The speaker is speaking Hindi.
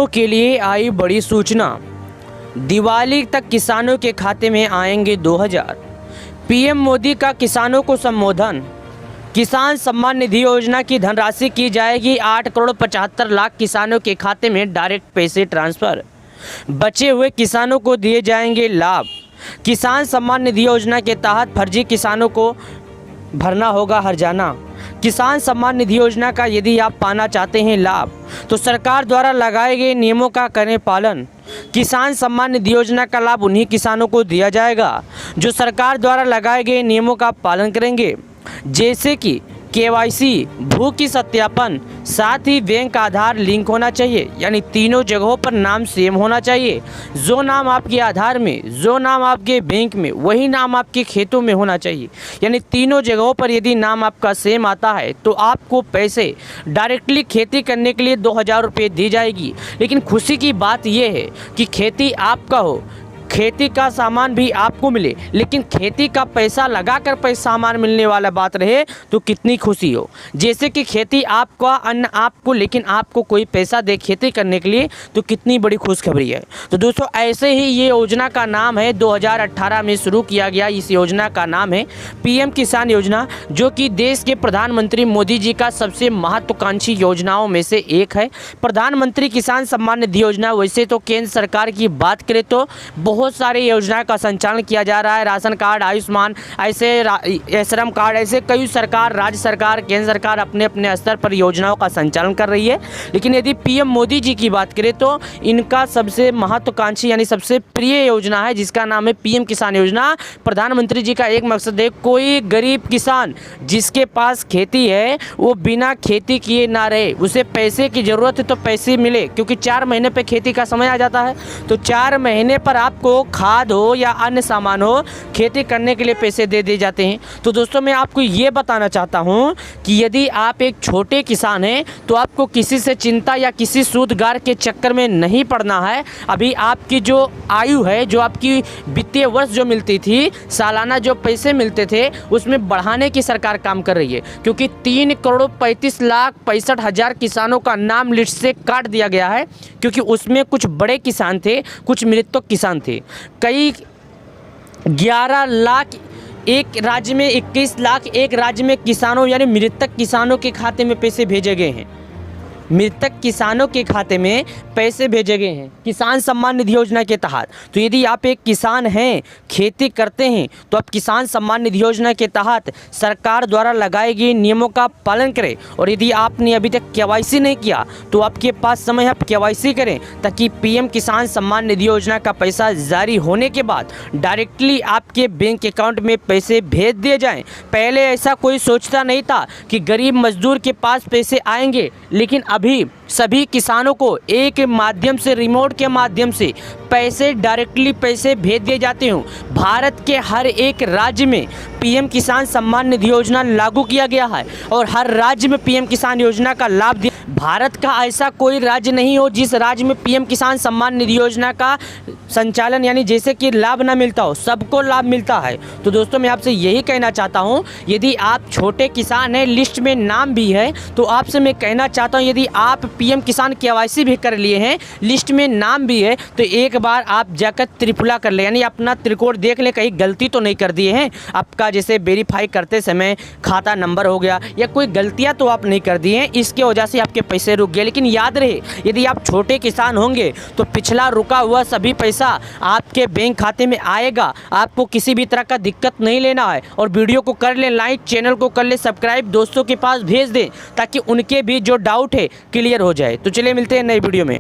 के लिए आई बड़ी सूचना। दिवाली तक किसानों के खाते में आएंगे 2000। पीएम मोदी का किसानों को संबोधन। किसान सम्मान निधि योजना की धनराशि की जाएगी 8 करोड़ 75 लाख किसानों के खाते में डायरेक्ट पैसे ट्रांसफ़र। बचे हुए किसानों को दिए जाएंगे लाभ। किसान सम्मान निधि योजना के तहत फर्जी किसानों को भरना होगा हर्जाना। किसान सम्मान निधि योजना का यदि आप पाना चाहते हैं लाभ तो सरकार द्वारा लगाए गए नियमों का करें पालन। किसान सम्मान निधि योजना का लाभ उन्हीं किसानों को दिया जाएगा जो सरकार द्वारा लगाए गए नियमों का पालन करेंगे, जैसे कि केवाईसी, भू की सत्यापन, साथ ही बैंक आधार लिंक होना चाहिए, यानी तीनों जगहों पर नाम सेम होना चाहिए। जो नाम आपके आधार में, जो नाम आपके बैंक में, वही नाम आपके खेतों में होना चाहिए। यानी तीनों जगहों पर यदि नाम आपका सेम आता है तो आपको पैसे डायरेक्टली खेती करने के लिए 2000 रुपये दी जाएगी। लेकिन खुशी की बात यह है कि खेती आपका हो, खेती का सामान भी आपको मिले, लेकिन खेती का पैसा लगाकर पैसा सामान मिलने वाला बात रहे तो कितनी खुशी हो। जैसे कि खेती आपका, अन्न आपको, लेकिन आपको कोई पैसा दे खेती करने के लिए, तो कितनी बड़ी खुशखबरी है। तो दोस्तों ऐसे ही ये योजना का नाम है, 2018 में शुरू किया गया इस योजना का नाम है पीएम किसान योजना, जो कि देश के प्रधानमंत्री मोदी जी का सबसे महत्वाकांक्षी योजनाओं में से एक है। प्रधानमंत्री किसान सम्मान निधि योजना वैसे तो केंद्र सरकार की बात करें तो बहुत सारी योजना का संचालन किया जा रहा है। राशन कार्ड, आयुष्मान, ऐसे श्रम कार्ड, ऐसे कई सरकार, राज्य सरकार, केंद्र सरकार अपने अपने स्तर पर योजनाओं का संचालन कर रही है। लेकिन यदि पीएम मोदी जी की बात करें तो इनका सबसे महत्वाकांक्षी यानी सबसे प्रिय योजना है जिसका नाम है पीएम किसान योजना। प्रधानमंत्री जी का एक मकसद है, कोई गरीब किसान जिसके पास खेती है वो बिना खेती किए ना रहे। उसे पैसे की ज़रूरत है तो पैसे मिले, क्योंकि 4 महीने पर खेती का समय आ जाता है। तो 4 महीने पर आपको खाद हो या अन्य सामान हो, खेती करने के लिए पैसे दे दिए जाते हैं। तो दोस्तों मैं आपको ये बताना चाहता हूँ कि यदि आप एक छोटे किसान हैं तो आपको किसी से चिंता या किसी सूदगार के चक्कर में नहीं पड़ना है। अभी आपकी जो आयु है, जो आपकी वित्तीय वर्ष जो मिलती थी, सालाना जो पैसे मिलते थे, उसमें बढ़ाने की सरकार काम कर रही है, क्योंकि 3 करोड़ 35 लाख 65 हज़ार किसानों का नाम लिस्ट से काट दिया गया है, क्योंकि उसमें कुछ बड़े किसान थे, कुछ मृतक किसान थे। कई 11 लाख एक राज्य में, 21 लाख एक राज्य में किसानों यानी मृतक किसानों के खाते में पैसे भेजे गए हैं। मृतक किसानों के खाते में पैसे भेजे गए हैं किसान सम्मान निधि योजना के तहत। तो यदि आप एक किसान हैं, खेती करते हैं, तो आप किसान सम्मान निधि योजना के तहत सरकार द्वारा लगाए गए नियमों का पालन करें। और यदि आपने अभी तक केवाईसी नहीं किया तो आपके पास समय है, आप केवाईसी करें, ताकि पीएम किसान सम्मान निधि योजना का पैसा जारी होने के बाद डायरेक्टली आपके बैंक अकाउंट में पैसे भेज दिए जाएँ। पहले ऐसा कोई सोचता नहीं था कि गरीब मजदूर के पास पैसे आएंगे, लेकिन अभी सभी किसानों को एक माध्यम से, रिमोट के माध्यम से पैसे डायरेक्टली पैसे भेज दिए जाते हैं। भारत के हर एक राज्य में पीएम किसान सम्मान निधि योजना लागू किया गया है और हर राज्य में पीएम किसान योजना का लाभ दिया। भारत का ऐसा कोई राज्य नहीं हो जिस राज्य में पीएम किसान सम्मान निधि योजना का संचालन यानी जैसे कि लाभ ना मिलता हो, सबको लाभ मिलता है। तो दोस्तों मैं आपसे यही कहना चाहता हूँ, यदि आप छोटे किसान हैं, लिस्ट में नाम भी है, तो आपसे मैं कहना चाहता हूँ यदि आप पीएम किसान केवाईसी भी कर लिए हैं, लिस्ट में नाम भी है, तो एक बार आप जाकर त्रिपुला कर ले, यानी अपना त्रिकोण देख ले, कहीं गलती तो नहीं कर दिए हैं। आपका जैसे वेरीफाई करते समय खाता नंबर हो गया या कोई गलतियाँ तो आप नहीं कर दिए हैं, इसके वजह से आपके पैसे रुक गए। लेकिन याद रहे, यदि आप छोटे किसान होंगे तो पिछला रुका हुआ सभी पैसा आपके बैंक खाते में आएगा। आपको किसी भी तरह का दिक्कत नहीं लेना है। और वीडियो को कर ले लाइक, चैनल को कर ले सब्सक्राइब, दोस्तों के पास भेज दें ताकि उनके भी जो डाउट है क्लियर हो जाए। तो चलिए मिलते हैं नई वीडियो में।